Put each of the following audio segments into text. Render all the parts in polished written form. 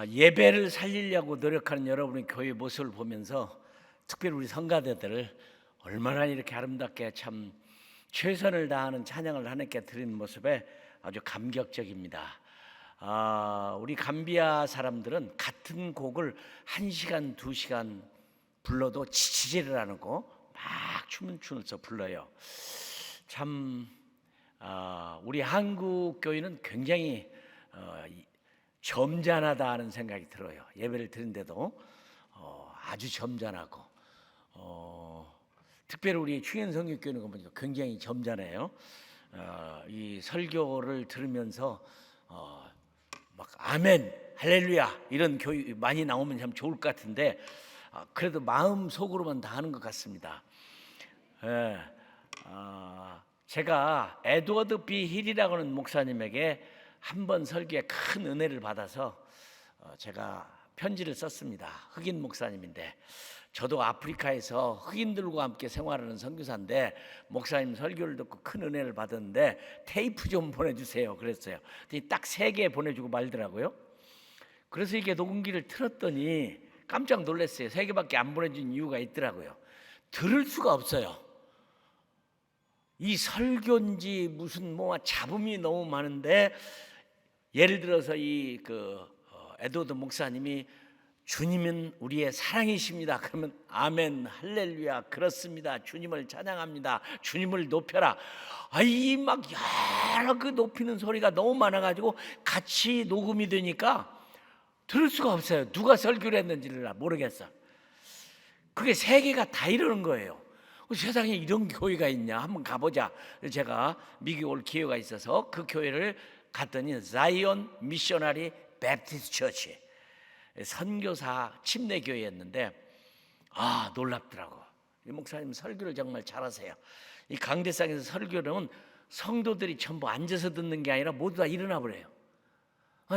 예배를 살리려고 노력하는 여러분의 교회 모습을 보면서 특별히 우리 성가대들 얼마나 이렇게 아름답게 참 최선을 다하는 찬양을 하나님께 드리는 모습에 아주 감격적입니다. 우리 감비아 사람들은 같은 곡을 1시간, 2시간 불러도 지지를 안 하고 막 춤을 추면서 불러요. 참 우리 한국 교회는 굉장히 점잖하다 하는 생각이 들어요. 예배를 드린데도 아주 점잖하고 특별히 우리 충현성교회는 보니까 굉장히 점잖해요. 이 설교를 들으면서 막 아멘, 할렐루야 이런 교회 많이 나오면 참 좋을 것 같은데 그래도 마음 속으로만 다 하는 것 같습니다. 제가 에드워드 B 힐이라고 하는 목사님에게 한 번 설교에 큰 은혜를 받아서 제가 편지를 썼습니다. 흑인 목사님인데 저도 아프리카에서 흑인들과 함께 생활하는 선교사인데 목사님 설교를 듣고 큰 은혜를 받았는데 테이프 좀 보내주세요 그랬어요. 딱 3개 보내주고 말더라고요. 그래서 이게 녹음기를 틀었더니 깜짝 놀랐어요. 3개밖에 안 보내준 이유가 있더라고요. 들을 수가 없어요. 이 설교인지 무슨 뭐 잡음이 너무 많은데 예를 들어서 에드워드 목사님이 주님은 우리의 사랑이십니다. 그러면 아멘, 할렐루야, 그렇습니다. 주님을 찬양합니다. 주님을 높여라. 막 여러 그 높이는 소리가 너무 많아가지고 같이 녹음이 되니까 들을 수가 없어요. 누가 설교를 했는지를 모르겠어. 그게 3개가 다 이러는 거예요. 세상에 이런 교회가 있냐? 한번 가보자. 제가 미국 올 기회가 있어서 그 교회를 갔더니 자이온 미셔너리 베프티스트 처치 선교사 침례교회였는데 놀랍더라고. 이 목사님 설교를 정말 잘하세요. 이 강대상에서 설교는 성도들이 전부 앉아서 듣는 게 아니라 모두 다 일어나 버려요.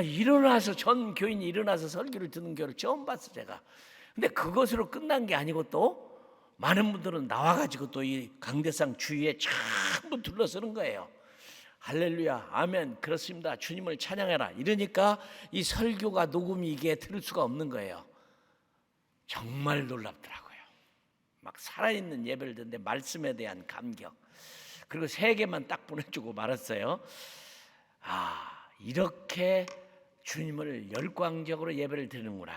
일어나서 전 교인이 일어나서 설교를 듣는 교회를 처음 봤어 제가. 근데 그것으로 끝난 게 아니고 또 많은 분들은 나와가지고 또 이 강대상 주위에 전부 둘러서는 거예요. 할렐루야, 아멘, 그렇습니다. 주님을 찬양해라. 이러니까 이 설교가 녹음이 이게 들을 수가 없는 거예요. 정말 놀랍더라고요. 막 살아있는 예배를 듣는데 말씀에 대한 감격. 그리고 3개만 딱 보내주고 말았어요. 이렇게 주님을 열광적으로 예배를 드리는구나.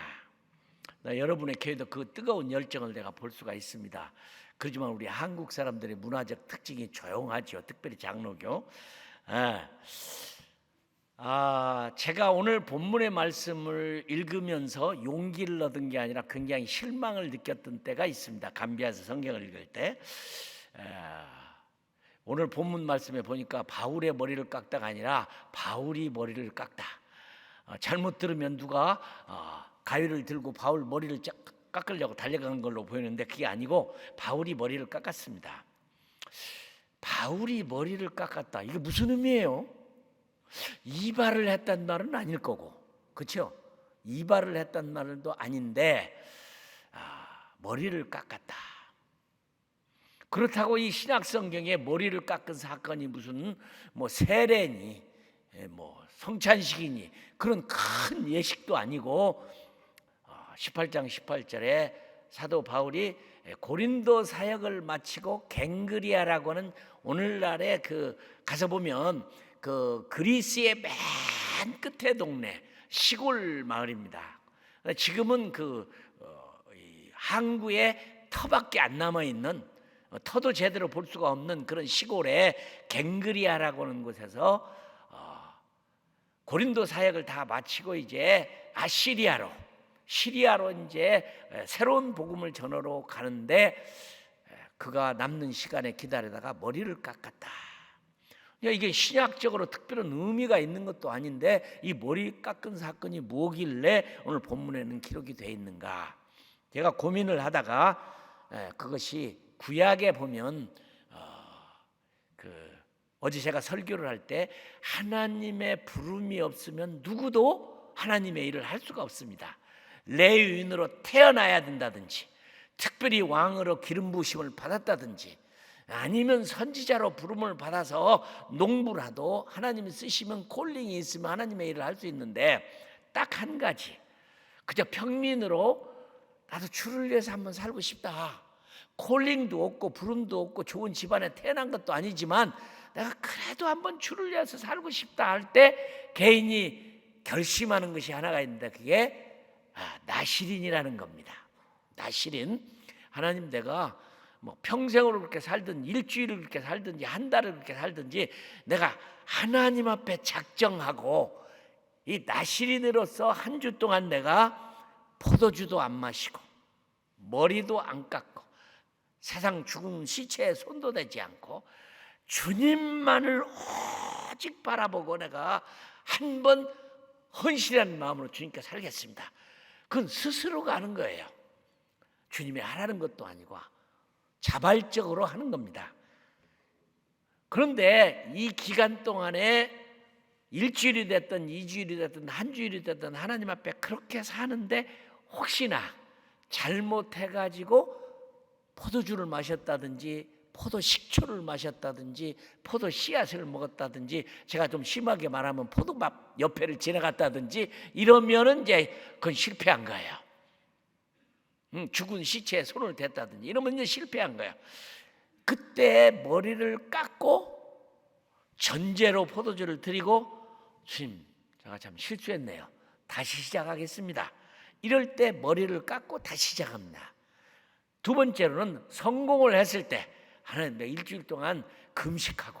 여러분의 교회도 그 뜨거운 열정을 내가 볼 수가 있습니다. 그렇지만 우리 한국 사람들의 문화적 특징이 조용하죠. 특별히 장로교. 제가 오늘 본문의 말씀을 읽으면서 용기를 얻은 게 아니라 굉장히 실망을 느꼈던 때가 있습니다. 감비아서 성경을 읽을 때. 오늘 본문 말씀에 보니까 바울의 머리를 깎다가 아니라 바울이 머리를 깎다. 잘못 들으면 누가 가위를 들고 바울 머리를 깎으려고 달려간 걸로 보이는데 그게 아니고 바울이 머리를 깎았습니다. 바울이 머리를 깎았다. 이게 무슨 의미예요? 이발을 했단 말은 아닐 거고, 그렇죠? 이발을 했단 말도 아닌데 머리를 깎았다. 그렇다고 이 신약 성경에 머리를 깎은 사건이 무슨 세례니 성찬식이니 그런 큰 예식도 아니고 18장 18절에 사도 바울이 고린도 사역을 마치고 갱그리아라고 하는 오늘날에 가서 보면 그리스의 맨 끝에 동네 시골 마을입니다. 지금은 항구에 터밖에 안 남아 있는 터도 제대로 볼 수가 없는 그런 시골에 갱그리아라고 하는 곳에서 고린도 사역을 다 마치고 이제 시리아로 이제 새로운 복음을 전하러 가는데 그가 남는 시간에 기다리다가 머리를 깎았다. 이게 신약적으로 특별한 의미가 있는 것도 아닌데 이 머리 깎은 사건이 뭐길래 오늘 본문에는 기록이 되어 있는가? 제가 고민을 하다가 그것이 구약에 보면 어제 제가 설교를 할 때 하나님의 부름이 없으면 누구도 하나님의 일을 할 수가 없습니다. 레위인으로 태어나야 된다든지 특별히 왕으로 기름 부으심을 받았다든지 아니면 선지자로 부름을 받아서 농부라도 하나님이 쓰시면 콜링이 있으면 하나님의 일을 할 수 있는데 딱 한 가지 그저 평민으로 나도 주를 위해서 한번 살고 싶다. 콜링도 없고 부름도 없고 좋은 집안에 태어난 것도 아니지만 내가 그래도 한번 주를 위해서 살고 싶다 할 때 개인이 결심하는 것이 하나가 있는데 그게 나실인이라는 겁니다. 나실인. 하나님, 내가 뭐 평생으로 그렇게 살든 일주일을 그렇게 살든지 한 달을 그렇게 살든지 내가 하나님 앞에 작정하고 이 나실인으로서 한 주 동안 내가 포도주도 안 마시고 머리도 안 깎고 세상 죽은 시체에 손도 대지 않고 주님만을 오직 바라보고 내가 한번 헌신한 마음으로 주님께 살겠습니다. 그건 스스로가 하는 거예요. 주님이 하라는 것도 아니고 자발적으로 하는 겁니다. 그런데 이 기간 동안에 일주일이 됐든 2주일이 됐든 한 주일이 됐든 하나님 앞에 그렇게 사는데 혹시나 잘못해가지고 포도주를 마셨다든지 포도 식초를 마셨다든지 포도 씨앗을 먹었다든지 제가 좀 심하게 말하면 포도밥 옆에를 지나갔다든지 이러면은 이제 그건 실패한 거예요. 죽은 시체에 손을 댔다든지 이러면 이제 실패한 거예요. 그때 머리를 깎고 전제로 포도주를 드리고 주님, 제가 참 실수했네요. 다시 시작하겠습니다. 이럴 때 머리를 깎고 다시 시작합니다. 두 번째로는 성공을 했을 때 하나님, 일주일 동안 금식하고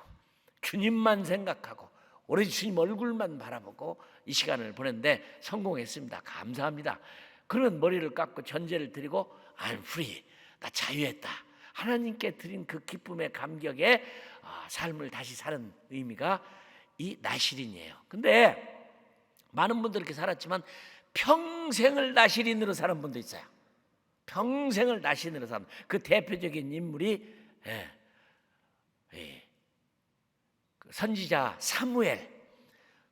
주님만 생각하고 오로지 주님 얼굴만 바라보고 이 시간을 보냈는데 성공했습니다. 감사합니다. 그러면 머리를 깎고 전제를 드리고 I'm free, 나 자유했다. 하나님께 드린 그 기쁨의 감격에 삶을 다시 사는 의미가 이 나실인이에요. 근데 많은 분들이 이렇게 살았지만 평생을 나실인으로 사는 분도 있어요. 평생을 나실인으로 사는 그 대표적인 인물이 그 선지자 사무엘.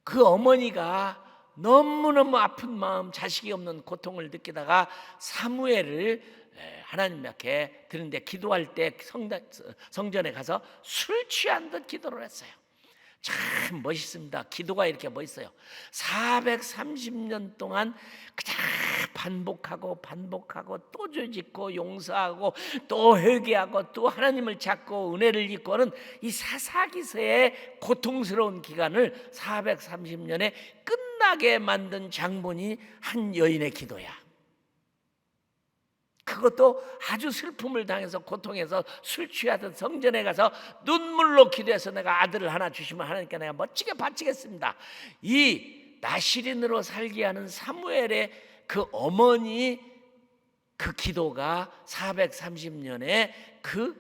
그 어머니가 너무너무 아픈 마음, 자식이 없는 고통을 느끼다가 사무엘을 하나님 앞에 드는데 기도할 때 성전에 가서 술 취한 듯 기도를 했어요. 참 멋있습니다. 기도가 이렇게 멋있어요. 430년 동안 그냥 반복하고 또 죄짓고 용서하고 또 회개하고 또 하나님을 찾고 은혜를 입고는 이 사사기서의 고통스러운 기간을 430년에 끝나게 만든 장본이 한 여인의 기도야. 그것도 아주 슬픔을 당해서 고통해서 술 취하듯 성전에 가서 눈물로 기도해서 내가 아들을 하나 주시면 하나님께 내가 멋지게 바치겠습니다. 이 나실인으로 살게 하는 사무엘의 그 어머니 그 기도가 430년의 그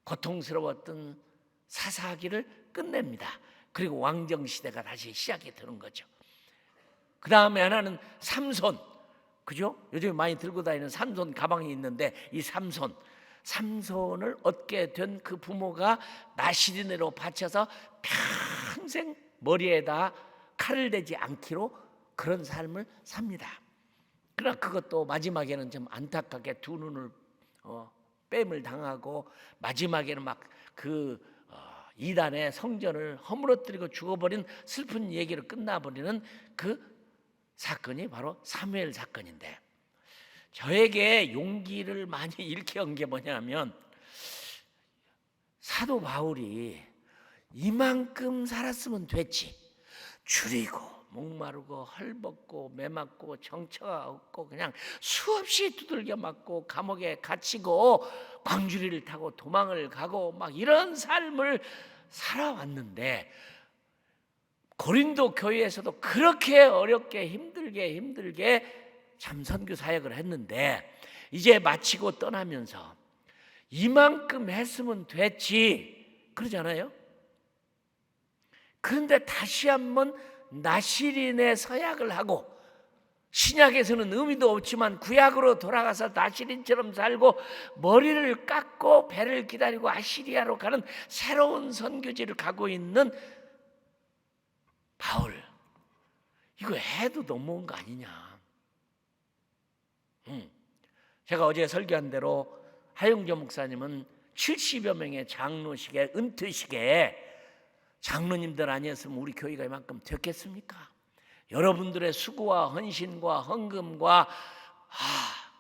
고통스러웠던 사사기를 끝냅니다. 그리고 왕정시대가 다시 시작이 되는 거죠. 그 다음에 하나는 삼손, 그죠? 요즘에 많이 들고 다니는 삼손 가방이 있는데 이 삼손을 얻게 된 그 부모가 나실인으로 바쳐서 평생 머리에다 칼을 대지 않기로 그런 삶을 삽니다. 그러나 그것도 마지막에는 좀 안타깝게 두 눈을 뺨을 당하고 마지막에는 막 그 이단의 성전을 허물어뜨리고 죽어버린 슬픈 얘기로 끝나버리는 그 사건이 바로 사무엘 사건인데, 저에게 용기를 많이 일깨운 게 뭐냐면 사도 바울이 이만큼 살았으면 됐지, 줄이고 목마르고 헐벗고 매맞고 정처가 없고 그냥 수없이 두들겨 맞고 감옥에 갇히고 광주리를 타고 도망을 가고 막 이런 삶을 살아왔는데 고린도 교회에서도 그렇게 어렵게 힘들게 참 선교 사역을 했는데 이제 마치고 떠나면서 이만큼 했으면 됐지 그러잖아요. 그런데 다시 한번 나실인의 서약을 하고, 신약에서는 의미도 없지만 구약으로 돌아가서 나실인처럼 살고 머리를 깎고 배를 기다리고 아시리아로 가는 새로운 선교지를 가고 있는 바울, 이거 해도 너무한 거 아니냐. 제가 어제 설교한 대로 하용조 목사님은 70여 명의 장로식에 은퇴식에 장로님들 아니었으면 우리 교회가 이만큼 됐겠습니까? 여러분들의 수고와 헌신과 헌금과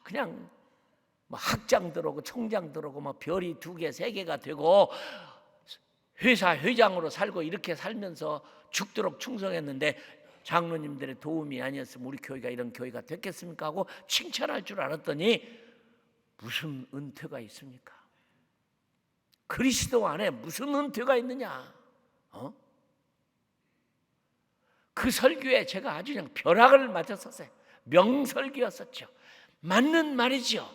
그냥 뭐 학장 들어오고 총장 들어오고 뭐 별이 2개, 3개가 되고 회사 회장으로 살고 이렇게 살면서 죽도록 충성했는데 장로님들의 도움이 아니었으면 우리 교회가 이런 교회가 됐겠습니까 하고 칭찬할 줄 알았더니 무슨 은퇴가 있습니까? 그리스도 안에 무슨 은퇴가 있느냐? 그 설교에 제가 아주 그냥 벼락을 맞았었어요. 명설교였었죠. 맞는 말이죠.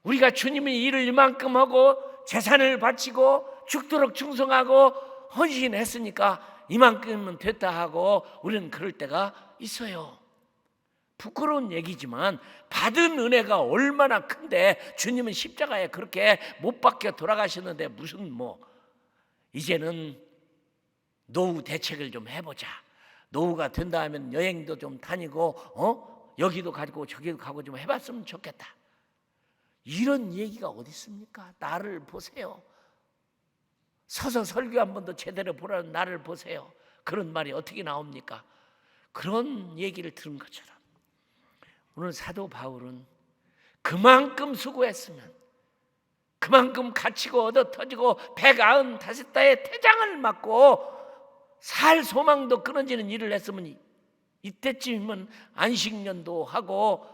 우리가 주님의 일을 이만큼 하고 재산을 바치고 죽도록 충성하고 헌신했으니까 이만큼은 됐다 하고 우리는 그럴 때가 있어요. 부끄러운 얘기지만 받은 은혜가 얼마나 큰데 주님은 십자가에 그렇게 못 박혀 돌아가셨는데 무슨 이제는 노후 대책을 좀 해보자. 노후가 된다 하면 여행도 좀 다니고 여기도 가고 저기도 가고 좀 해봤으면 좋겠다. 이런 얘기가 어디 있습니까? 나를 보세요. 서서 설교 한 번도 제대로 보라는 나를 보세요. 그런 말이 어떻게 나옵니까? 그런 얘기를 들은 것처럼 오늘 사도 바울은 그만큼 수고했으면 그만큼 갇히고 얻어 터지고 195달의 태장을 맞고 살 소망도 끊어지는 일을 했으면 이때쯤이면 안식년도 하고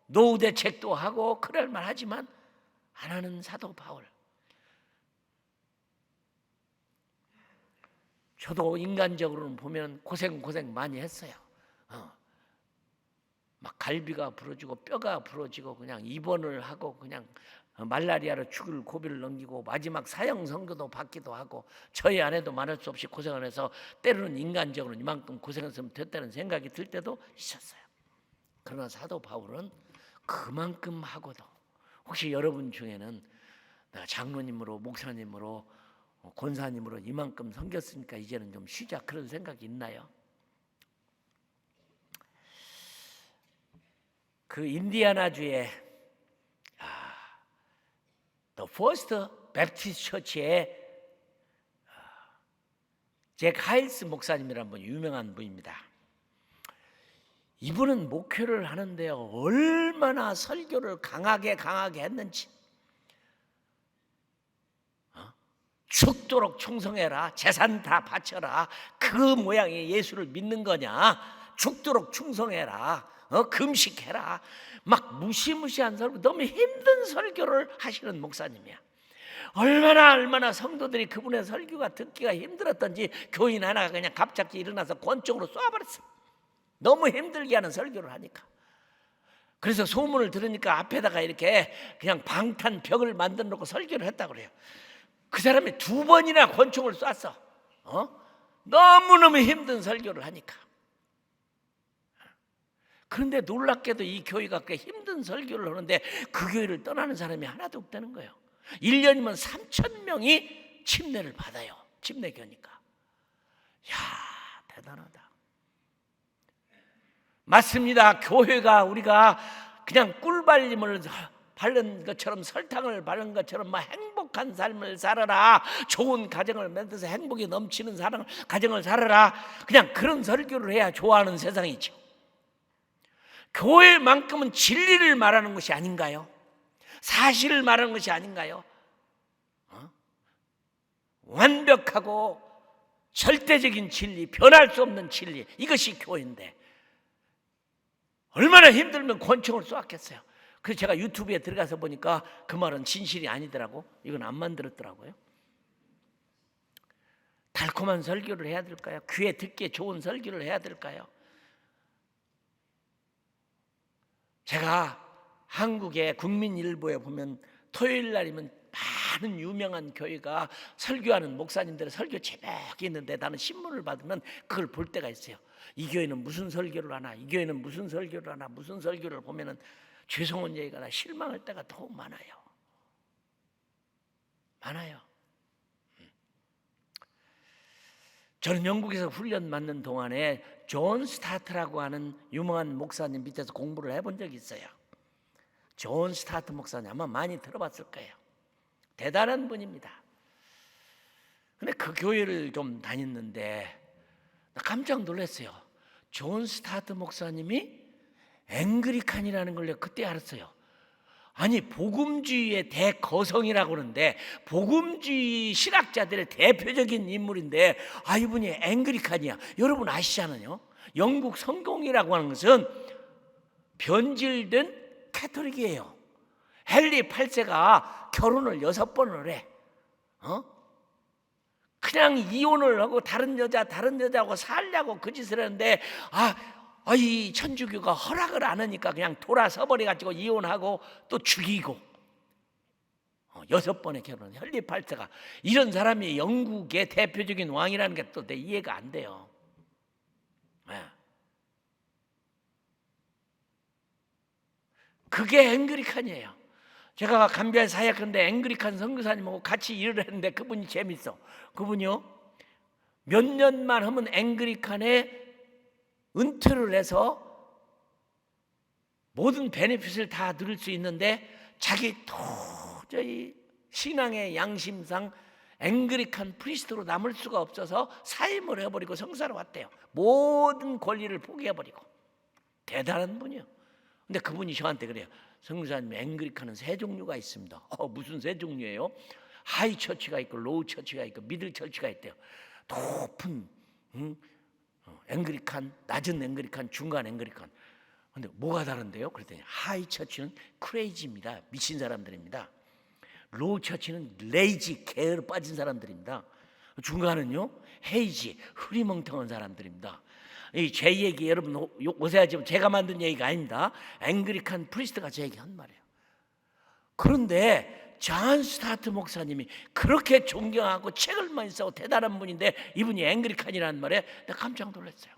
노후 대책도 하고 그럴 만하지만 안 하는 사도 바울. 저도 인간적으로는 보면 고생 많이 했어요. 막 갈비가 부러지고 뼈가 부러지고 그냥 입원을 하고 그냥 말라리아로 죽을 고비를 넘기고 마지막 사형 선고도 받기도 하고 저희 아내도 말할 수 없이 고생을 해서 때로는 인간적으로 이만큼 고생했으면 됐다는 생각이 들 때도 있었어요. 그러나 사도 바울은 그만큼 하고도 혹시 여러분 중에는 내가 장로님으로 목사님으로 권사님으로 이만큼 섬겼으니까 이제는 좀 쉬자 그런 생각이 있나요? 그 인디아나주의 The First Baptist Church의 잭 하일스 목사님이라는 분 유명한 분입니다. 이분은 목회를 하는데요 얼마나 설교를 강하게 했는지 죽도록 충성해라 재산 다 바쳐라 그 모양의 예수를 믿는 거냐 죽도록 충성해라 금식해라 막 무시무시한 설교 너무 힘든 설교를 하시는 목사님이야. 얼마나 성도들이 그분의 설교가 듣기가 힘들었던지 교인 하나가 그냥 갑자기 일어나서 권총으로 쏴버렸어. 너무 힘들게 하는 설교를 하니까. 그래서 소문을 들으니까 앞에다가 이렇게 그냥 방탄 벽을 만들어 놓고 설교를 했다고 그래요. 그 사람이 2번이나 권총을 쐈어. 너무너무 힘든 설교를 하니까. 그런데 놀랍게도 이 교회가 꽤 힘든 설교를 하는데 그 교회를 떠나는 사람이 하나도 없다는 거예요. 1년이면 3,000명이 침례를 받아요. 침례교니까. 이야 대단하다. 맞습니다. 교회가 우리가 그냥 꿀발림을 바른 것처럼 설탕을 바른 것처럼 막 행복한 삶을 살아라 좋은 가정을 만들어서 행복이 넘치는 가정을 살아라 그냥 그런 설교를 해야 좋아하는 세상이죠. 교회만큼은 진리를 말하는 것이 아닌가요? 사실을 말하는 것이 아닌가요? 완벽하고 절대적인 진리, 변할 수 없는 진리 이것이 교회인데 얼마나 힘들면 권총을 쏘았겠어요. 그래서 제가 유튜브에 들어가서 보니까 그 말은 진실이 아니더라고. 이건 안 만들었더라고요. 달콤한 설교를 해야 될까요? 귀에 듣기에 좋은 설교를 해야 될까요? 제가 한국의 국민일보에 보면 토요일 날이면 많은 유명한 교회가 설교하는 목사님들의 설교 제목이 있는데 나는 신문을 받으면 그걸 볼 때가 있어요. 이 교회는 무슨 설교를 하나, 이 교회는 무슨 설교를 하나, 무슨 설교를 보면은 죄송한 얘기가 나 실망할 때가 더 많아요. 저는 영국에서 훈련 받는 동안에 존 스타트라고 하는 유명한 목사님 밑에서 공부를 해본 적이 있어요. 존 스타트 목사님 아마 많이 들어봤을 거예요. 대단한 분입니다. 근데 그 교회를 좀 다녔는데 나 깜짝 놀랐어요. 존 스타트 목사님이 앵그리칸이라는 걸 내가 그때 알았어요. 아니, 복음주의의 대거성이라고 그러는데 복음주의 신학자들의 대표적인 인물인데 이분이 앵그리칸이야. 여러분 아시잖아요. 영국 성공이라고 하는 것은 변질된 캐톨릭이에요. 헨리 8세가 결혼을 6번을 해. 그냥 이혼을 하고 다른 여자하고 살려고 그 짓을 했는데 이 천주교가 허락을 안 하니까 그냥 돌아서 버려가지고 이혼하고 또 죽이고 6번의 결혼. 헨리 8세가 이런 사람이 영국의 대표적인 왕이라는 게 또 내 이해가 안 돼요. 그게 앵그리칸이에요. 제가 감비아에 사역하는데 앵그리칸 선교사님하고 같이 일을 했는데 그분이 재밌어. 그분이요, 몇 년만 하면 앵그리칸에 은퇴를 해서 모든 베네핏을 다 누릴 수 있는데 자기 도저히 신앙의 양심상 앵그리칸 프리스트로 남을 수가 없어서 사임을 해버리고 성사로 왔대요. 모든 권리를 포기해버리고. 대단한 분이요. 근데 그분이 저한테 그래요. 성교사님, 앵그리칸은 세 종류가 있습니다. 무슨 세 종류예요? 하이 처치가 있고 로우 처치가 있고 미들 처치가 있대요. 높은 앵그리칸, 낮은 앵그리칸, 중간 앵그리칸. 근데 뭐가 다른데요? 그랬더니 하이 처치는 크레이지입니다. 미친 사람들입니다. 로우 처치는 레이지, 게으르 빠진 사람들입니다. 중간은요, 헤이지, 흐리멍텅한 사람들입니다. 제 얘기 여러분 오세하지만 제가 만든 얘기가 아닙니다. 앵그리칸 프리스트가 제 얘기한 말이에요. 그런데 존 스타트 목사님이 그렇게 존경하고 책을 많이 쓰고 대단한 분인데 이분이 앵그리칸이라는 말에 내가 깜짝 놀랐어요.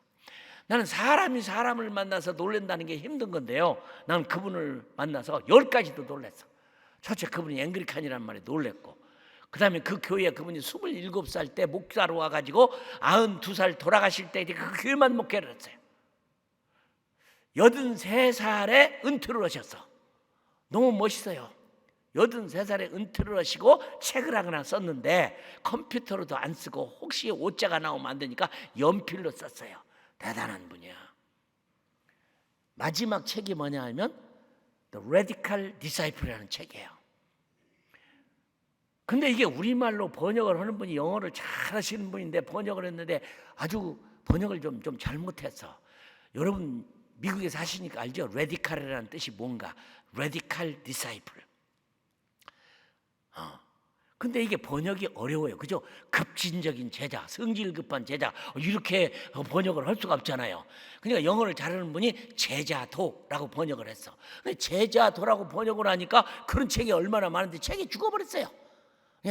나는 사람이 사람을 만나서 놀란다는 게 힘든 건데요, 나는 그분을 만나서 10가지도 놀랐어. 첫째, 그분이 앵그리칸이라는 말에 놀랐고, 그 다음에 그 교회에 그분이 27살 때 목사로 와가지고 92살 돌아가실 때 그 교회만 목회를 했어요. 83살에 은퇴를 하셨어. 너무 멋있어요. 83살에 은퇴를 하시고 책을 하나 썼는데 컴퓨터로도 안 쓰고 혹시 오자가 나오면 안 되니까 연필로 썼어요. 대단한 분이야. 마지막 책이 뭐냐 하면 The Radical Disciple이라는 책이에요. 근데 이게 우리말로 번역을 하는 분이 영어를 잘 하시는 분인데 번역을 했는데 아주 번역을 좀 잘못했어. 여러분 미국에 사시니까 알죠? 레디칼이라는 뜻이 뭔가. 레디칼 디사이플. 근데 이게 번역이 어려워요. 그죠? 급진적인 제자, 성질 급한 제자, 이렇게 번역을 할 수가 없잖아요. 그러니까 영어를 잘하는 분이 제자도라고 번역을 했어. 근데 제자도라고 번역을 하니까 그런 책이 얼마나 많은데 책이 죽어버렸어요.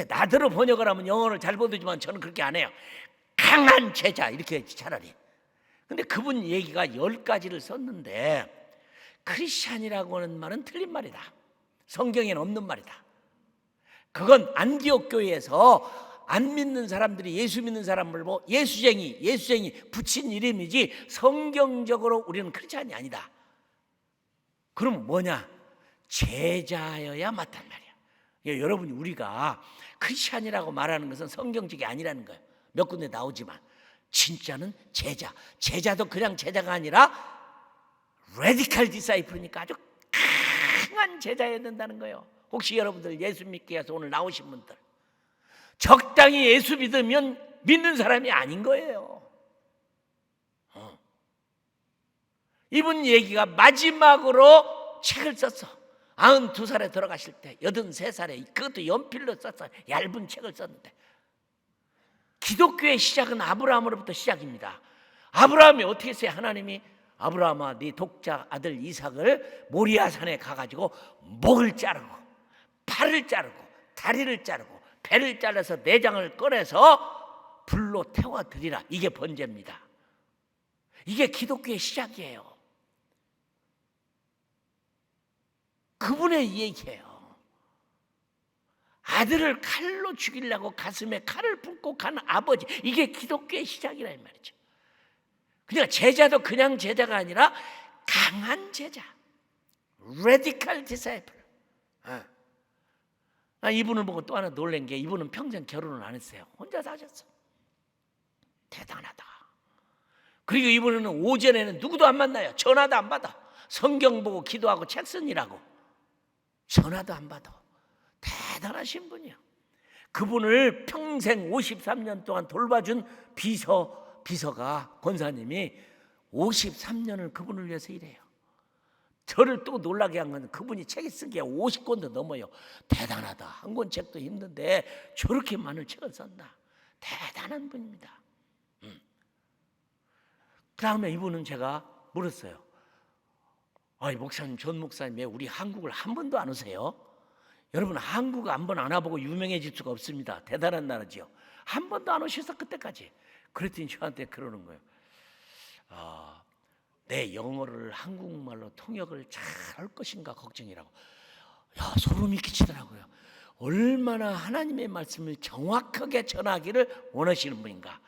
나더러 번역을 하면 영어를 잘 보더지만 저는 그렇게 안 해요. 강한 제자 이렇게 했지 차라리. 근데 그분 얘기가 10가지를 썼는데 크리스찬이라고 하는 말은 틀린 말이다. 성경에는 없는 말이다. 그건 안디옥 교회에서 안 믿는 사람들이 예수 믿는 사람을 보고 예수쟁이 붙인 이름이지 성경적으로 우리는 크리스찬이 아니다. 그럼 뭐냐? 제자여야 맞단 말이야. 여러분이 우리가 크리스찬이라고 말하는 것은 성경적이 아니라는 거예요. 몇 군데 나오지만 진짜는 제자. 제자도 그냥 제자가 아니라 레디칼 디사이플이니까 아주 강한 제자여야 된다는 거예요. 혹시 여러분들 예수 믿기 위해서 오늘 나오신 분들 적당히 예수 믿으면 믿는 사람이 아닌 거예요. 이분 얘기가 마지막으로 책을 썼어. 92살에 돌아가실 때 83살에 그것도 연필로 썼어요. 얇은 책을 썼는데 기독교의 시작은 아브라함으로부터 시작입니다. 아브라함이 어떻게 했어요? 하나님이 아브라함아 네 독자 아들 이삭을 모리아산에 가가지고 목을 자르고 팔을 자르고 다리를 자르고 배를 잘라서 내장을 꺼내서 불로 태워드리라. 이게 번제입니다. 이게 기독교의 시작이에요. 그분의 얘기예요. 아들을 칼로 죽이려고 가슴에 칼을 품고 간 아버지, 이게 기독교의 시작이란 말이죠. 그러니까 제자도 그냥 제자가 아니라 강한 제자, 레디칼 디사이플. 이분을 보고 또 하나 놀란 게 이분은 평생 결혼을 안 했어요. 혼자 사셨어. 대단하다. 그리고 이번에는 오전에는 누구도 안 만나요. 전화도 안 받아. 성경 보고 기도하고 책 쓰느라고 전화도 안 받아. 대단하신 분이요. 그분을 평생 53년 동안 돌봐준 비서가 권사님이 53년을 그분을 위해서 일해요. 저를 또 놀라게 한 건 그분이 책이 쓴 게 50권도 넘어요. 대단하다. 한 권 책도 힘든데 저렇게 많은 책을 썼다. 대단한 분입니다. 그 다음에 이분은 제가 물었어요. 아이 목사님, 전 목사님 왜 우리 한국을 한 번도 안 오세요? 여러분 한국 한 번 안 와보고 유명해질 수가 없습니다. 대단한 나라지요. 한 번도 안 오셔서 그때까지. 그랬더니 저한테 그러는 거예요. 내 영어를 한국말로 통역을 잘 할 것인가 걱정이라고. 야, 소름이 끼치더라고요. 얼마나 하나님의 말씀을 정확하게 전하기를 원하시는 분인가.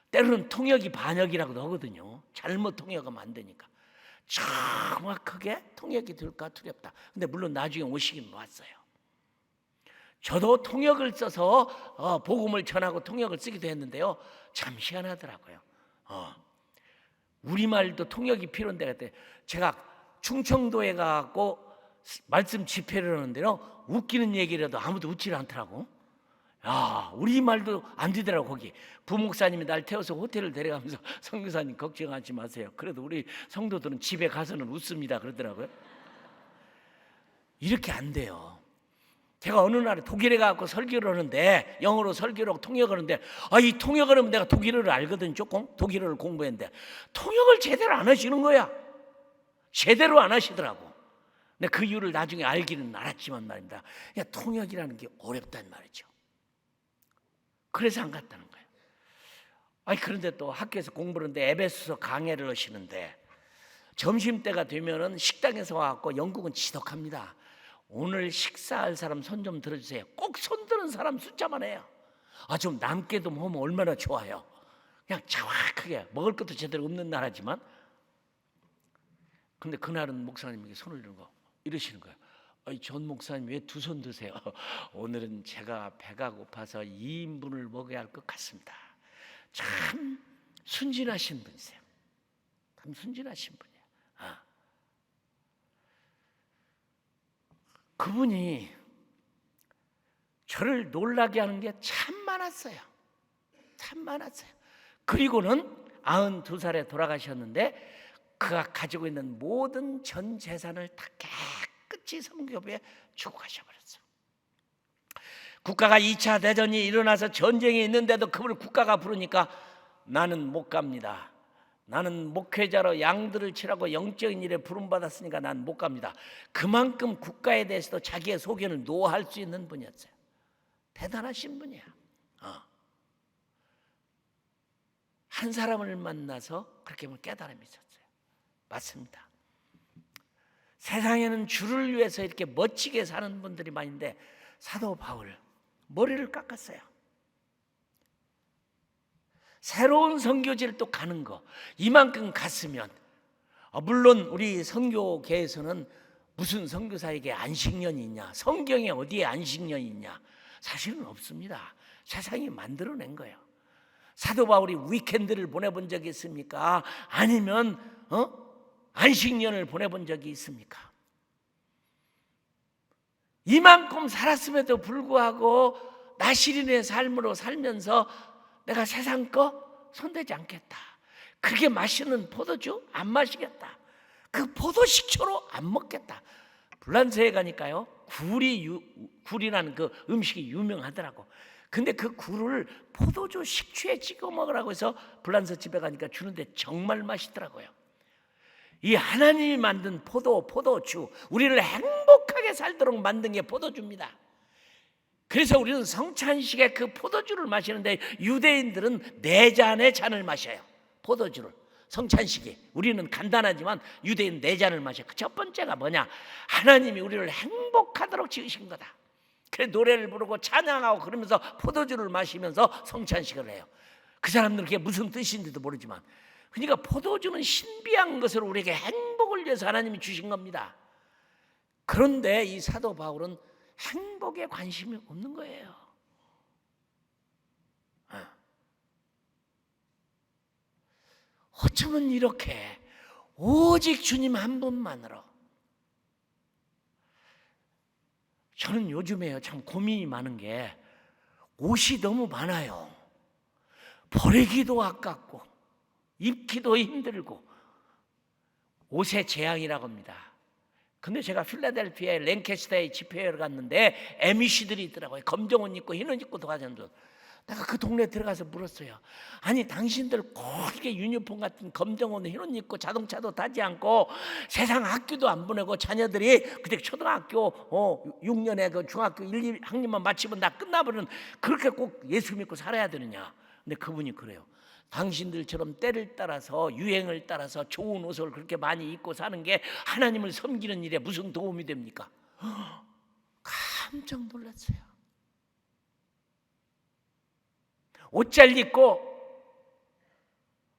때로는 통역이 반역이라고도 하거든요. 잘못 통역하면 안 되니까. 정확하게 통역이 될까 두렵다. 근데 물론 나중에 오시긴 왔어요. 저도 통역을 써서 복음을 전하고 통역을 쓰기도 했는데요. 참 희한하더라고요. 우리말도 통역이 필요한데 그때 제가 충청도에 가고 말씀 집회를 하는데요. 웃기는 얘기라도 아무도 웃지를 않더라고. 야, 우리말도 안 되더라고. 거기 부목사님이 날 태워서 호텔을 데려가면서 선교사님 걱정하지 마세요. 그래도 우리 성도들은 집에 가서는 웃습니다 그러더라고요. 이렇게 안 돼요. 제가 어느 날에 독일에 가서 설교를 하는데 영어로 설교를 통역을 하는데 이 통역을 하면 내가 독일어를 알거든. 조금 독일어를 공부했는데 통역을 제대로 안 하시는 거야. 제대로 안 하시더라고. 근데 그 이유를 나중에 알기는 알았지만 말입니다. 통역이라는 게 어렵단 말이죠. 그래서 안 갔다는 거예요. 그런데 또 학교에서 공부를 하는데 에베소서 강해를 하시는데 점심때가 되면은 식당에서 와갖고 영국은 지독합니다. 오늘 식사할 사람 손 좀 들어주세요. 꼭 손 드는 사람 숫자만 해요. 좀 남게도 하면 얼마나 좋아요. 그냥 정확하게 먹을 것도 제대로 없는 나라지만. 근데 그날은 목사님에게 손을 드는 거 이러시는 거예요. 전 목사님 왜 두 손 드세요? 오늘은 제가 배가 고파서 2인분을 먹어야 할 것 같습니다. 참 순진하신 분이세요. 참 순진하신 분이에요. 그분이 저를 놀라게 하는 게 참 많았어요. 참 많았어요. 그리고는 92살에 돌아가셨는데 그가 가지고 있는 모든 전 재산을 다 깨끗이 선교부에 주고 가셔버렸어요. 국가가 2차 대전이 일어나서 전쟁이 있는데도 그분을 국가가 부르니까 나는 못 갑니다. 나는 목회자로 양들을 치라고 영적인 일에 부름받았으니까 난 못 갑니다. 그만큼 국가에 대해서도 자기의 소견을 노할 수 있는 분이었어요. 대단하신 분이야. 한 사람을 만나서 그렇게 깨달음이 있었어요. 맞습니다. 세상에는 주를 위해서 이렇게 멋지게 사는 분들이 많은데 사도 바울 머리를 깎았어요. 새로운 선교지를 또 가는 거 이만큼 갔으면 물론 우리 선교계에서는 무슨 선교사에게 안식년이 있냐, 성경에 어디에 안식년이 있냐, 사실은 없습니다. 세상이 만들어낸 거예요. 사도 바울이 위켄드를 보내본 적이 있습니까? 아니면 안식년을 보내본 적이 있습니까? 이만큼 살았음에도 불구하고 나시린의 삶으로 살면서 내가 세상 거 손대지 않겠다. 그게 맛있는 포도주 안 마시겠다. 그 포도 식초로 안 먹겠다. 불란서에 가니까요, 굴이라는 그 음식이 유명하더라고. 근데 그 굴을 포도주 식초에 찍어 먹으라고 해서 불란서 집에 가니까 주는데 정말 맛있더라고요. 이 하나님이 만든 포도주, 우리를 행복하게 살도록 만든 게 포도주입니다. 그래서 우리는 성찬식에 그 포도주를 마시는데 유대인들은 4잔의 잔을 마셔요. 포도주를. 성찬식이. 우리는 간단하지만 유대인 4잔을 마셔요. 그 첫 번째가 뭐냐? 하나님이 우리를 행복하도록 지으신 거다. 그래 노래를 부르고 찬양하고 그러면서 포도주를 마시면서 성찬식을 해요. 그 사람들은 그게 무슨 뜻인지도 모르지만, 그러니까 포도주는 신비한 것으로 우리에게 행복을 위해서 하나님이 주신 겁니다. 그런데 이 사도 바울은 행복에 관심이 없는 거예요. 어쩌면 이렇게 오직 주님 한 분만으로. 저는 요즘에요 참 고민이 많은 게 옷이 너무 많아요. 버리기도 아깝고 입기도 힘들고 옷의 재앙이라고 합니다. 근데 제가 필라델피아의 랭캐스터에 집회를 갔는데 MEC들이 있더라고요. 검정 옷 입고 흰 옷 입고 도와주는. 내가 그 동네에 들어가서 물었어요. 아니 당신들 꼭 이렇게 유니폼 같은 검정 옷 흰 옷 입고 자동차도 타지 않고 세상 학교도 안 보내고 자녀들이 그때 초등학교 6년에 그 중학교 1, 2학년만 마치면 다 끝나버리는 그렇게 꼭 예수 믿고 살아야 되느냐. 근데 그분이 그래요. 당신들처럼 때를 따라서 유행을 따라서 좋은 옷을 그렇게 많이 입고 사는 게 하나님을 섬기는 일에 무슨 도움이 됩니까? 깜짝 놀랐어요. 옷 잘 입고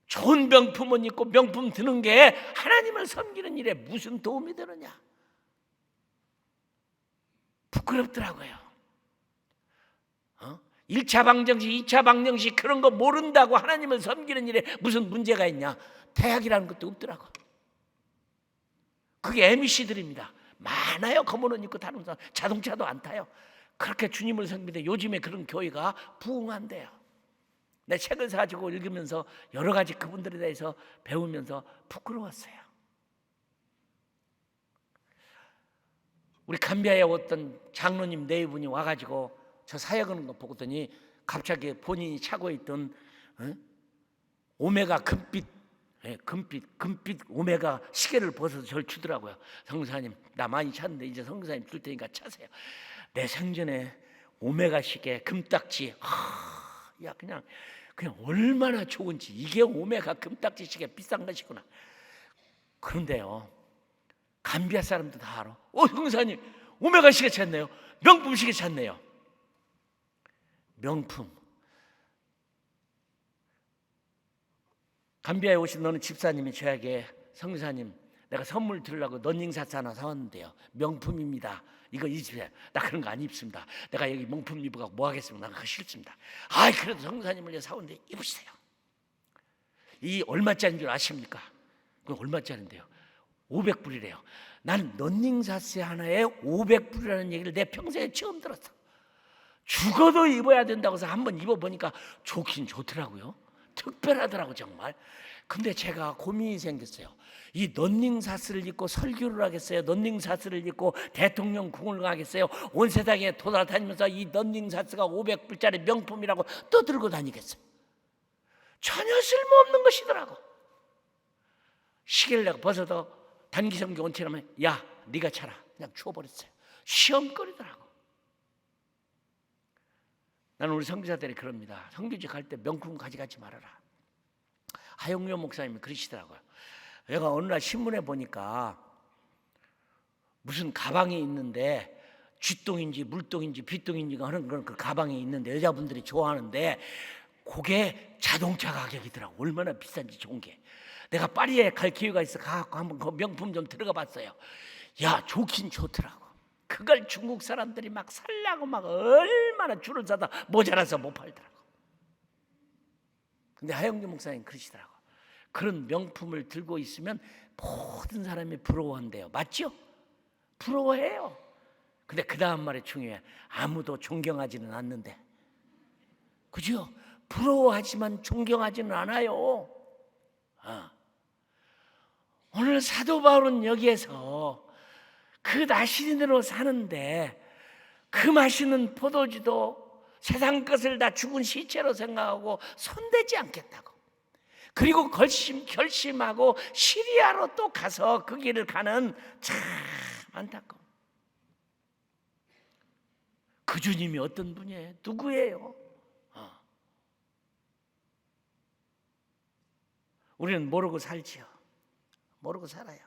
좋은 명품은 입고 명품 드는 게 하나님을 섬기는 일에 무슨 도움이 되느냐? 부끄럽더라고요. 1차 방정식, 2차 방정식 그런 거 모른다고 하나님을 섬기는 일에 무슨 문제가 있냐? 대학이라는 것도 없더라고. 그게 MEC들입니다. 많아요. 검은 옷 입고 타는 사람. 자동차도 안 타요. 그렇게 주님을 섬기는데 요즘에 그런 교회가 부흥한대요. 내 책을 사가지고 읽으면서 여러 가지 그분들에 대해서 배우면서 부끄러웠어요. 우리 감비아에 어떤 장로님 네 분이 와가지고 저 사역하는 거 보더니 갑자기 본인이 차고 있던 오메가 금빛 오메가 시계를 벗어서 저를 주더라고요. 성사님 나 많이 찼는데 이제 성사님 줄 테니까 차세요. 내 생전에 오메가 시계 금딱지 야 그냥 얼마나 좋은지. 이게 오메가 금딱지 시계 비싼 것이구나. 그런데요 감비아 사람도 다 알아. 성사님 오메가 시계 찼네요. 명품 시계 찼네요. 명품. 감비아에 오신 너는 집사님이 저에게 성사님 내가 선물 드리려고 런닝사스 하나 사왔는데요 명품입니다. 이거 입으세요. 나 그런 거 안 입습니다. 내가 여기 명품 입어서 뭐 하겠습니까? 나 그거 싫습니다. 그래도 성사님을 사왔는데 입으세요. 이 얼마짜리인 줄 아십니까? 그거 얼마짜리인데요? 500불이래요. 나는 런닝사스 하나에 500불이라는 얘기를 내 평생에 처음 들었어. 죽어도 입어야 된다고 해서 한번 입어보니까 좋긴 좋더라고요. 특별하더라고 정말. 근데 제가 고민이 생겼어요. 이 런닝사스를 입고 설교를 하겠어요? 런닝사스를 입고 대통령 궁을 가겠어요? 온 세상에 돌아다니면서 이 런닝사스가 500불짜리 명품이라고 떠들고 다니겠어요? 전혀 쓸모없는 것이더라고. 시계를 내가 벗어도 단기성교 온천하면 야 네가 차라 그냥 주워버렸어요. 시험거리더라고. 나는 우리 선교사들이 그럽니다. 선교지 갈 때 명품 가져가지 말아라. 하용료 목사님이 그러시더라고요. 내가 어느 날 신문에 보니까 무슨 가방이 있는데 쥐똥인지 물똥인지 비똥인지가 하는 그런 그 가방이 있는데 여자분들이 좋아하는데 그게 자동차 가격이더라고. 얼마나 비싼지 좋은 게. 내가 파리에 갈 기회가 있어 가고 한번 그 명품 좀 들어가 봤어요. 야 좋긴 좋더라고. 그걸 중국 사람들이 막 살라고 막 얼마나 줄을 서다 모자라서 못 팔더라고. 근데 하영규 목사님 그러시더라고. 그런 명품을 들고 있으면 모든 사람이 부러워한대요. 맞죠? 부러워해요. 근데 그 다음 말이 중요해. 아무도 존경하지는 않는데. 그죠? 부러워하지만 존경하지는 않아요. 오늘 사도 바울은 여기에서 그 나시린으로 사는데 그 마시는 포도주도 세상 것을 다 죽은 시체로 생각하고 손대지 않겠다고. 그리고 결심하고 시리아로 또 가서 그 길을 가는 참 안타까워. 그 주님이 어떤 분이에요? 누구예요? 우리는 모르고 살지요. 모르고 살아요.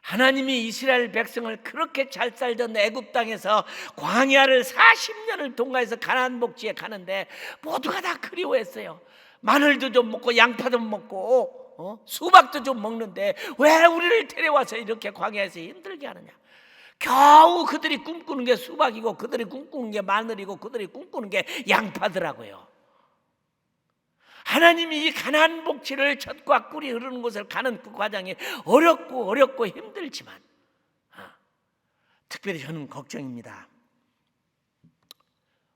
하나님이 이스라엘 백성을 그렇게 잘 살던 애굽 땅에서 광야를 40년을 통과해서 가나안 복지에 가는데 모두가 다 그리워했어요. 마늘도 좀 먹고 양파도 먹고 수박도 좀 먹는데 왜 우리를 데려와서 이렇게 광야에서 힘들게 하느냐. 겨우 그들이 꿈꾸는 게 수박이고 그들이 꿈꾸는 게 마늘이고 그들이 꿈꾸는 게 양파더라고요. 하나님이 이 가나안 복지를 젖과 꿀이 흐르는 곳을 가는 그 과정이 어렵고 힘들지만 특별히 저는 걱정입니다.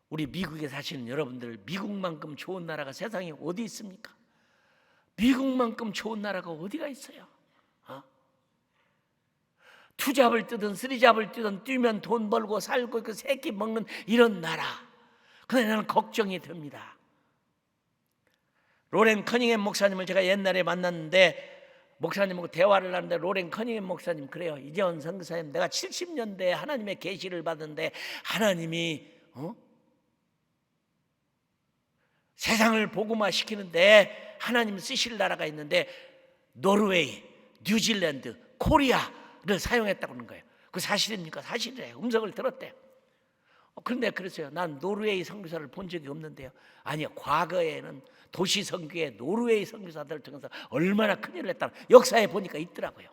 우리 미국에 사시는 여러분들, 미국만큼 좋은 나라가 세상에 어디 있습니까? 미국만큼 좋은 나라가 어디가 있어요? 투잡을 뛰든 쓰리잡을 뛰든 뛰면 돈 벌고 살고 그 새끼 먹는 이런 나라. 그런데 나는 걱정이 됩니다. 로렌 커닝햄 목사님을 제가 옛날에 만났는데, 목사님하고 대화를 하는데 로렌 커닝햄 목사님 그래요. 이재원 선교사님, 내가 70년대에 하나님의 계시를 받았는데 하나님이 세상을 복음화 시키는데 하나님 쓰실 나라가 있는데 노르웨이, 뉴질랜드, 코리아를 사용했다고 하는 거예요. 그 사실입니까? 사실이래요. 음성을 들었대요. 그런데 그랬어요. 난 노르웨이 선교사를 본 적이 없는데요. 아니요, 과거에는 도시 선교에 노르웨이 선교사들을 통해서 얼마나 큰일을 했다, 역사에 보니까 있더라고요.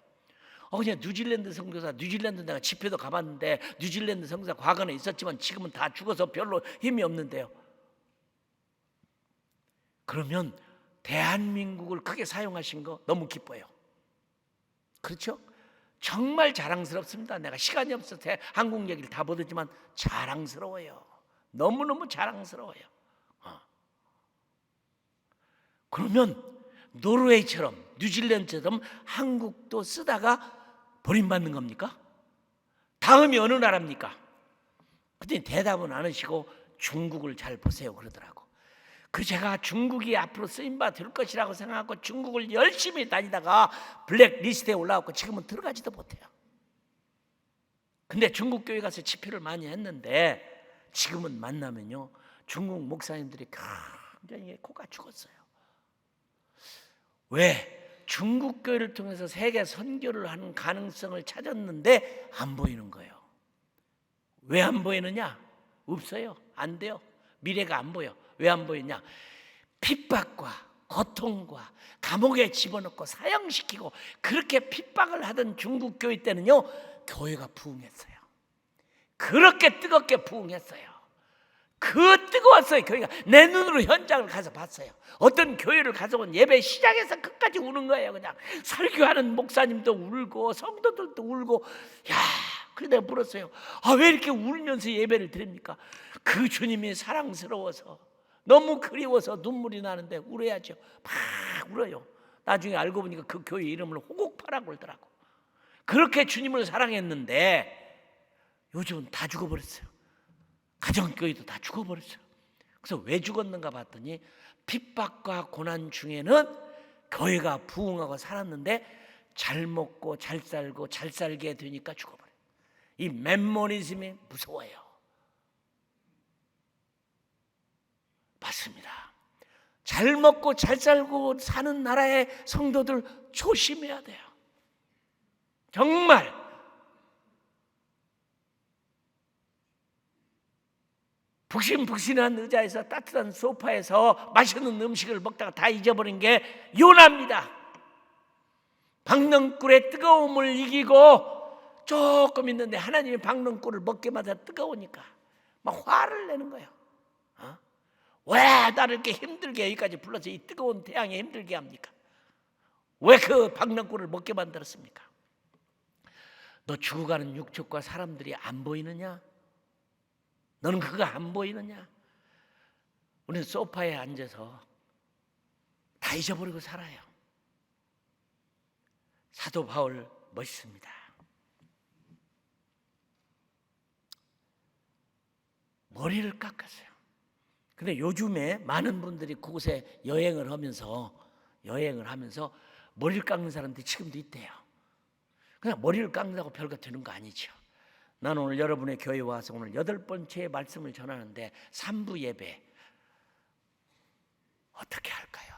그냥 뉴질랜드 선교사, 뉴질랜드 내가 집회도 가봤는데 뉴질랜드 선교사 과거는 있었지만 지금은 다 죽어서 별로 힘이 없는데요. 그러면 대한민국을 크게 사용하신 거 너무 기뻐요. 그렇죠? 정말 자랑스럽습니다. 내가 시간이 없어서 한국 얘기를 다 못하지만 자랑스러워요. 너무너무 자랑스러워요. 그러면 노르웨이처럼 뉴질랜드처럼 한국도 쓰다가 버림받는 겁니까? 다음이 어느 나라입니까? 그때 대답은 안 하시고 중국을 잘 보세요 그러더라고. 제가 중국이 앞으로 쓰임받아 될 것이라고 생각하고 중국을 열심히 다니다가 블랙리스트에 올라왔고 지금은 들어가지도 못해요. 근데 중국 교회 가서 집회를 많이 했는데 지금은 만나면요, 중국 목사님들이 굉장히 코가 죽었어요. 왜? 중국 교회를 통해서 세계 선교를 하는 가능성을 찾았는데 안 보이는 거예요. 왜 안 보이느냐? 없어요. 안 돼요. 미래가 안 보여. 왜 안 보이냐? 핍박과 고통과 감옥에 집어넣고 사형시키고 그렇게 핍박을 하던 중국 교회 때는요, 교회가 부흥했어요. 그렇게 뜨겁게 부흥했어요. 뜨거웠어요. 교회가. 내 눈으로 현장을 가서 봤어요. 어떤 교회를 가서 온 예배 시작해서 끝까지 우는 거예요. 그냥 설교하는 목사님도 울고 성도들도 울고. 그래서 내가 물었어요. 왜 이렇게 울면서 예배를 드립니까? 그 주님이 사랑스러워서, 너무 그리워서 눈물이 나는데 울어야죠. 막 울어요. 나중에 알고 보니까 그 교회 이름을 호곡파라고 그러더라고. 그렇게 주님을 사랑했는데 요즘은 다 죽어버렸어요. 가정교회도 다 죽어버렸어요. 그래서 왜 죽었는가 봤더니 핍박과 고난 중에는 교회가 부흥하고 살았는데 잘 먹고 잘 살고 잘 살게 되니까 죽어버려요. 이 멤모니즘이 무서워요. 맞습니다. 잘 먹고 잘 살고 사는 나라의 성도들 조심해야 돼요. 정말 푹신푹신한 의자에서 따뜻한 소파에서 맛있는 음식을 먹다가 다 잊어버린 게 요나입니다. 박능꿀의 뜨거움을 이기고 조금 있는데 하나님이 박능꿀을 먹기마다 뜨거우니까 막 화를 내는 거예요. 왜 나를 이렇게 힘들게 여기까지 불러서 이 뜨거운 태양에 힘들게 합니까? 왜 그 박능꿀을 먹게 만들었습니까? 너 죽어가는 육축과 사람들이 안 보이느냐? 너는 그거 안 보이느냐? 우리는 소파에 앉아서 다 잊어버리고 살아요. 사도 바울 멋있습니다. 머리를 깎았어요. 근데 요즘에 많은 분들이 그곳에 여행을 하면서 머리를 깎는 사람들이 지금도 있대요. 그냥 머리를 깎는다고 별거 되는 거 아니죠. 나는 오늘 여러분의 교회에 와서 오늘 8번째 말씀을 전하는데 3부 예배 어떻게 할까요?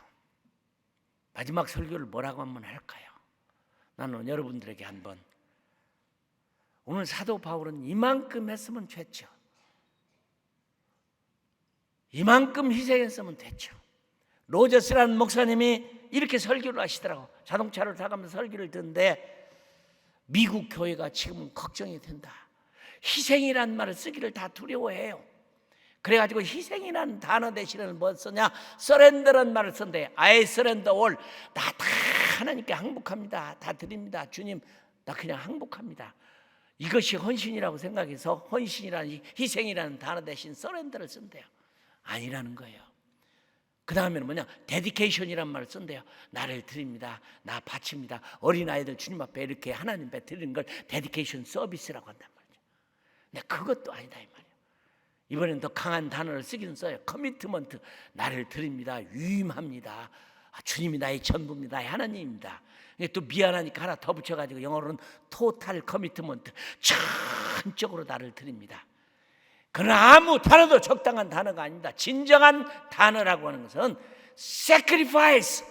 마지막 설교를 뭐라고 한번 할까요? 나는 여러분들에게 한번, 오늘 사도 바울은 이만큼 했으면 됐죠. 이만큼 희생했으면 됐죠. 로저스라는 목사님이 이렇게 설교를 하시더라고. 자동차를 타가면서 설교를 듣는데 미국 교회가 지금은 걱정이 된다. 희생이란 말을 쓰기를 다 두려워해요. 그래가지고 희생이라는 단어 대신에 뭐 쓰냐? 서렌더라는 말을 쓴대. I surrender all. 나 다 하나님께 항복합니다. 다 드립니다. 주님, 나 그냥 항복합니다. 이것이 헌신이라고 생각해서 헌신이라는 희생이라는 단어 대신 서렌더를 쓴대요. 아니라는 거예요. 그 다음에는 뭐냐? 데디케이션이란 말을 쓴대요. 나를 드립니다. 나 바칩니다. 어린아이들 주님 앞에 이렇게 하나님 앞에 드리는 걸 데디케이션 서비스라고 한단 말이죠. 근데 그것도 아니다 이 말이에요. 이번엔 더 강한 단어를 쓰기는 써요. 커미트먼트. 나를 드립니다. 유임합니다. 주님이 나의 전부입니다. 나의 하나님입니다. 또 미안하니까 하나 더 붙여가지고 영어로는 토탈 커미트먼트. 전적으로 나를 드립니다. 그러나 아무 단어도 적당한 단어가 아닙니다. 진정한 단어라고 하는 것은 sacrifice.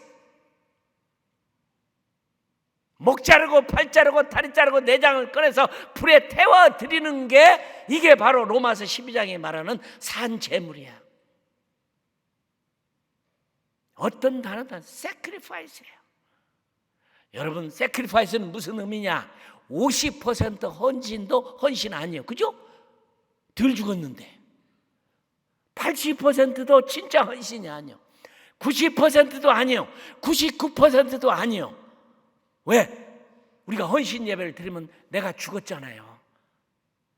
목 자르고 팔 자르고 다리 자르고 내장을 꺼내서 불에 태워 드리는 게 이게 바로 로마서 12장에 말하는 산제물이야. 어떤 단어든 sacrifice예요. 여러분, sacrifice는 무슨 의미냐? 50% 헌신도 헌신 아니에요. 그죠? 덜 죽었는데 80%도 진짜 헌신이 아니에요. 90%도 아니에요. 99%도 아니에요. 왜? 우리가 헌신 예배를 드리면 내가 죽었잖아요.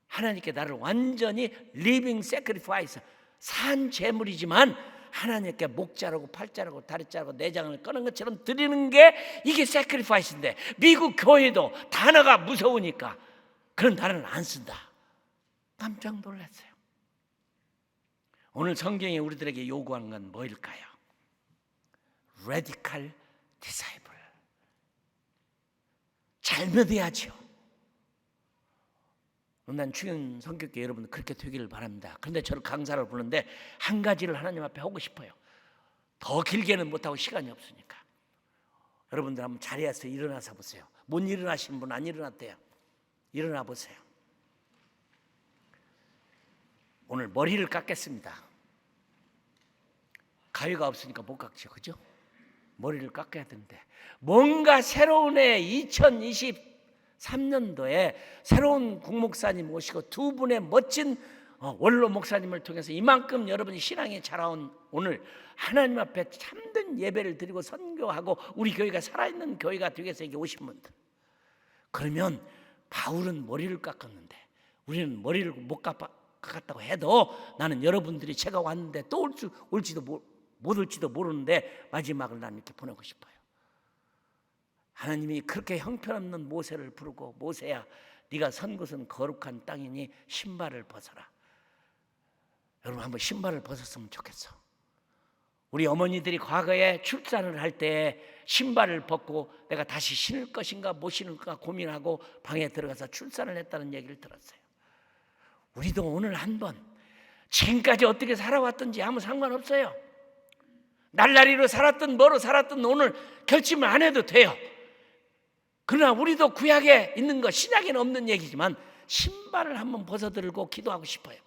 하나님께 나를 완전히 living sacrifice, 산 제물이지만 하나님께 목 자르고 팔 자르고 다리 자르고 내장을 꺼는 것처럼 드리는 게 이게 sacrifice인데, 미국 교회도 단어가 무서우니까 그런 단어는 안 쓴다. 깜짝 놀랐어요. 오늘 성경이 우리들에게 요구하는 건 뭐일까요? Radical disciple. 잘 믿어야죠. 난 충현 성격계 여러분 그렇게 되기를 바랍니다. 그런데 저를 강사를 부르는데 한 가지를 하나님 앞에 하고 싶어요. 더 길게는 못하고 시간이 없으니까. 여러분들 한번 자리에서 일어나서 보세요. 못 일어나신 분 안 일어났대요. 일어나 보세요. 오늘 머리를 깎겠습니다. 가위가 없으니까 못 깎죠. 그죠? 머리를 깎아야 되는데 뭔가 새로운 해 2023년도에 새로운 국목사님 오시고 두 분의 멋진 원로 목사님을 통해서 이만큼 여러분이 신앙에 자라온 오늘 하나님 앞에 참된 예배를 드리고 선교하고 우리 교회가 살아있는 교회가 되기 위해서 여기 오신 분들, 그러면 바울은 머리를 깎았는데 우리는 머리를 못 깎았다고 해도 나는 여러분들이 제가 왔는데 또 올지도 못 올지도 모르는데 마지막을 나는 이렇게 보내고 싶어요. 하나님이 그렇게 형편없는 모세를 부르고, 모세야 네가 선 곳은 거룩한 땅이니 신발을 벗어라. 여러분 한번 신발을 벗었으면 좋겠어. 우리 어머니들이 과거에 출산을 할 때 신발을 벗고 내가 다시 신을 것인가 못 신을까 고민하고 방에 들어가서 출산을 했다는 얘기를 들었어요. 우리도 오늘 한번 지금까지 어떻게 살아왔든지 아무 상관없어요. 날라리로 살았든 뭐로 살았든 오늘 결심을 안 해도 돼요. 그러나 우리도 구약에 있는 거 신약에는 없는 얘기지만 신발을 한번 벗어들고 기도하고 싶어요.